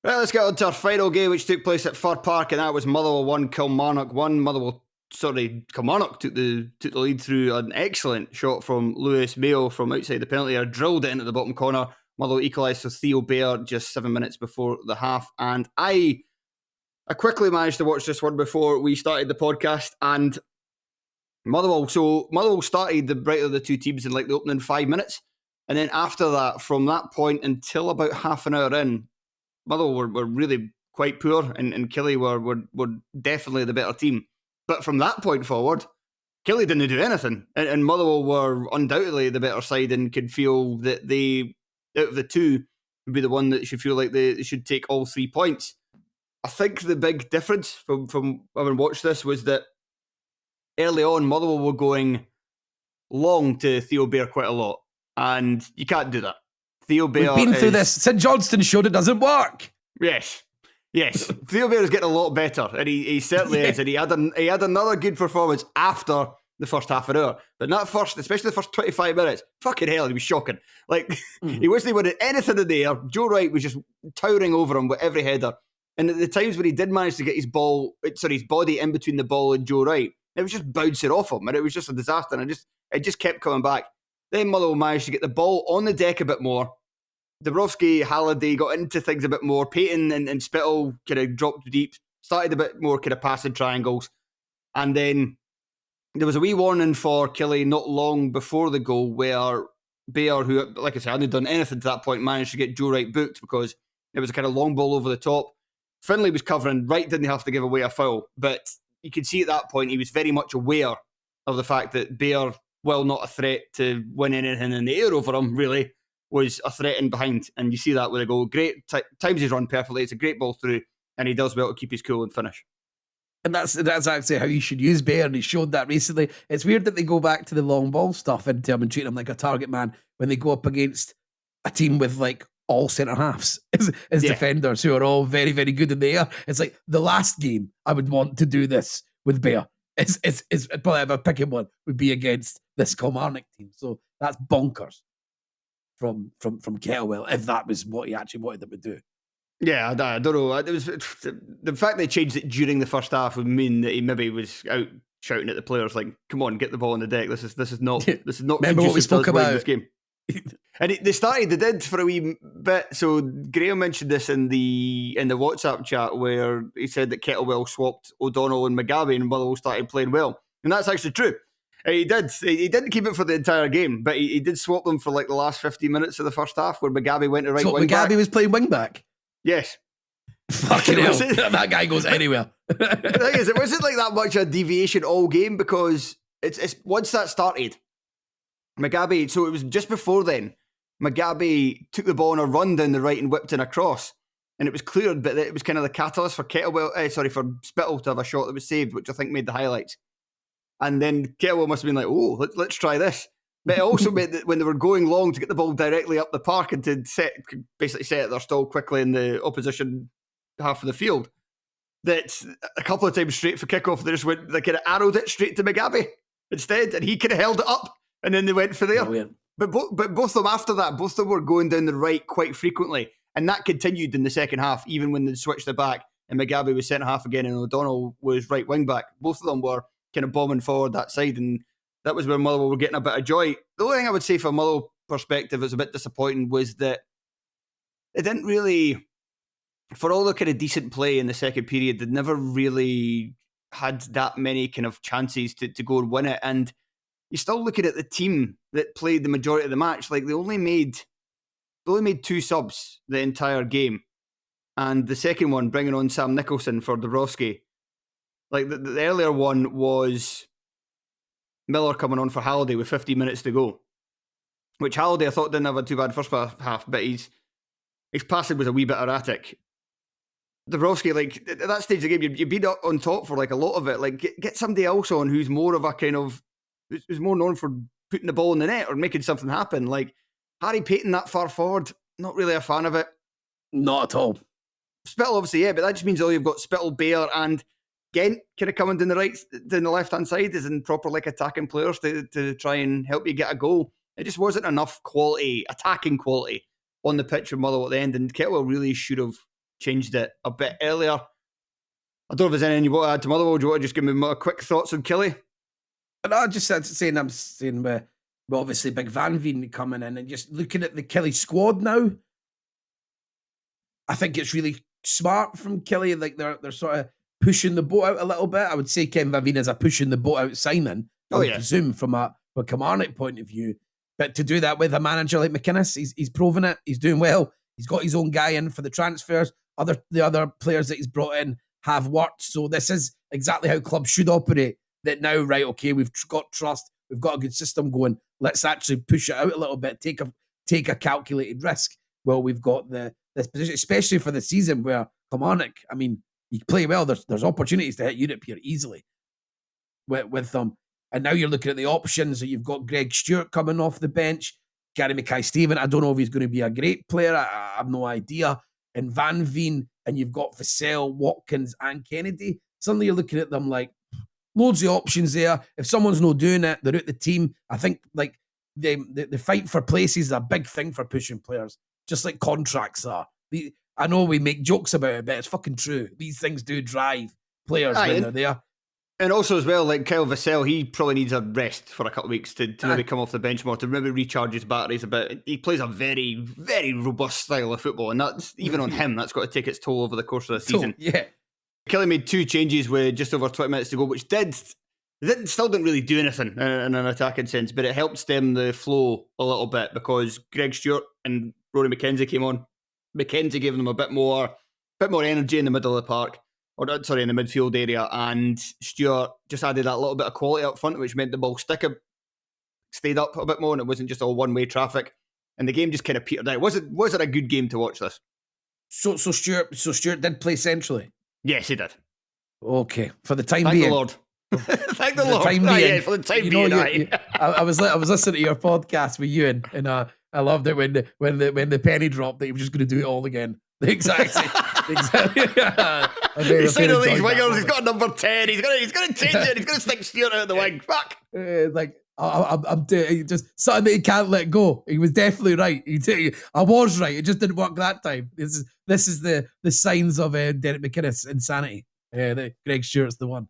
Right, let's get on to our final game, which took place at Fir Park, and that was Motherwell 1, Kilmarnock 1. Kilmarnock took the lead through an excellent shot from Lewis Mayo from outside the penalty area, drilled it into the bottom corner. Motherwell equalised for Theo Bair just 7 minutes before the half, and I quickly managed to watch this one before we started the podcast, and Motherwell started the brighter of the two teams in like the opening 5 minutes, and then after that, from that point until about half an hour in, Motherwell were really quite poor, and Killie were definitely the better team. But from that point forward, Killie didn't do anything, and Motherwell were undoubtedly the better side and could feel that they, out of the two, would be the one that should feel like they should take all 3 points. I think the big difference from having watched this was that early on, Motherwell were going long to Theo Bair quite a lot, and you can't do that. Theo Bair We've been through this. St Johnstone showed it doesn't work. Yes. Theo Bair is getting a lot better, and he certainly is. And he had another good performance after the first half an hour. But not first, especially the first 25 minutes. Fucking hell, he was shocking. Like, he wasn't winning anything in the air. Joe Wright was just towering over him with every header. And at the times when he did manage to get his body in between the ball and Joe Wright, it was just bouncing off him, and it was just a disaster. And it just kept coming back. Then Motherwell managed to get the ball on the deck a bit more. Dabrowski, Halliday got into things a bit more. Payton and Spittle kind of dropped deep, started a bit more kind of passing triangles. And then there was a wee warning for Killie not long before the goal where Bair, who, like I said, hadn't done anything to that point, managed to get Joe Wright booked because it was a kind of long ball over the top. Finlay was covering. Wright didn't have to give away a foul. But you could see at that point he was very much aware of the fact that Bair, while not a threat to win anything in the air over him, really, was a threat in behind. And you see that with a goal. Great, times his run perfectly. It's a great ball through, and he does well to keep his cool and finish. And that's actually how you should use Bair, and he showed that recently. It's weird that they go back to the long ball stuff and treat him like a target man when they go up against a team with like all centre-halves as defenders who are all very, very good in the air. It's like the last game I would want to do this with Bair. It's probably if I'm picking one would be against this Kilmarnock team. So that's bonkers from Kettlewell if that was what he actually wanted them to do. Yeah, I don't know. It was the fact they changed it during the first half would mean that he maybe was out shouting at the players like, "Come on, get the ball on the deck. This is not Remember what we spoke about this game." And they did for a wee bit. So Graham mentioned this in the WhatsApp chat where he said that Kettlewell swapped O'Donnell and Mugabe and Motherwell started playing well, and that's actually true. He did. He didn't keep it for the entire game, but he did swap them for like the last 15 minutes of the first half, where Mugabe went to right wing back. Mugabe was playing wing back. Yes. Fucking hell, that guy goes anywhere. The thing is, it wasn't like that much a deviation all game because it's once that started, Mugabe. So it was just before then. Mugabe took the ball on a run down the right and whipped in a cross, and it was cleared, but it was kind of the catalyst for for Spittle to have a shot that was saved, which I think made the highlights. And then Kettlewell must have been like, "Oh, let's try this." But it also meant that when they were going long to get the ball directly up the park and to basically set their stall quickly in the opposition half of the field, that a couple of times straight for kickoff, they just went, they kind of arrowed it straight to Mugabe instead, and he kind of held it up, and then they went for there. Brilliant. But both of them after that, both of them were going down the right quite frequently, and that continued in the second half, even when they switched it back, and Mugabe was centre half again, and O'Donnell was right wing back. Both of them were kind of bombing forward that side, and that was where Motherwell were getting a bit of joy. The only thing I would say from a Motherwell perspective was a bit disappointing was that it didn't really, for all the kind of decent play in the second period, they never really had that many kind of chances to go and win it. And you're still looking at the team that played the majority of the match. Like they only made 2 subs the entire game. And the second one, bringing on Sam Nicholson for Dabrowski. Like the earlier one was Miller coming on for Halliday with 15 minutes to go, which Halliday I thought didn't have a too bad first half, but his passing was a wee bit erratic. Dabrowski, like at that stage of the game, you'd be on top for like a lot of it. Like get somebody else on who's more of a kind of who's more known for putting the ball in the net or making something happen. Like Harry Payton that far forward, not really a fan of it. Not at all. Spittle obviously, yeah, but that just means all you've got Spittle, Bair, and Gent kind of coming down the left-hand side as in proper like attacking players to try and help you get a goal. It just wasn't enough quality, attacking quality on the pitch with Motherwell at the end, and Kettlewell really should have changed it a bit earlier. I don't know if there's anything you want to add to Motherwell. Do you want to just give me more quick thoughts on Killie? No, just I'm saying we're obviously big Van Veen coming in and just looking at the Killie squad now. I think it's really smart from Killie. Like they're sort of pushing the boat out a little bit. I would say Ken Van Veen is a pushing the boat out signing. I would presume from a Kilmarnock point of view. But to do that with a manager like McInnes, he's proven it. He's doing well. He's got his own guy in for the transfers. The other players that he's brought in have worked. So this is exactly how clubs should operate. That now, right, okay, we've got trust. We've got a good system going. Let's actually push it out a little bit. Take a calculated risk. Well, we've got this position, especially for the season where Kilmarnock, I mean, you play well. There's opportunities to hit Europe here easily with them. And now you're looking at the options. So you've got Greg Stewart coming off the bench. Gary Mackay-Steven, I don't know if he's going to be a great player. I have no idea. And Van Veen, and you've got Vassell, Watkins, and Kennedy. Suddenly you're looking at them like loads of options there. If someone's not doing it, they're out the team. I think like the fight for places is a big thing for pushing players, just like contracts are. I know we make jokes about it, but it's fucking true. These things do drive players when they're there. And also as well, like Kyle Vassell, he probably needs a rest for a couple of weeks to maybe come off the bench more, to maybe recharge his batteries a bit. He plays a very, very robust style of football, and that's even on him, that's got to take its toll over the course of the season. Yeah. Kelly made 2 changes with just over 20 minutes to go, which still didn't really do anything in an attacking sense, but it helped stem the flow a little bit because Greg Stewart and Rory McKenzie came on. McKenzie gave them a bit more energy in the middle of the park. In the midfield area, and Stewart just added that little bit of quality up front, which meant the ball stayed up a bit more, and it wasn't just all one-way traffic. And the game just kind of petered out. Was it a good game to watch this? So Stewart did play centrally? Yes, he did. Okay, for the time Thank being. The Lord. Thank the Lord. For the time being. I was listening to your podcast with you, and I loved it when the penny dropped that he was just going to do it all again. The exact same. Exactly. He's saying all these wingers. He's got a number 10. He's going to change it. He's going to stick Stewart out of the wing. Fuck. I'm just something that he can't let go. He was definitely right. I was right. It just didn't work that time. This is the signs of Derek McInnes insanity. Greg Stewart's the one.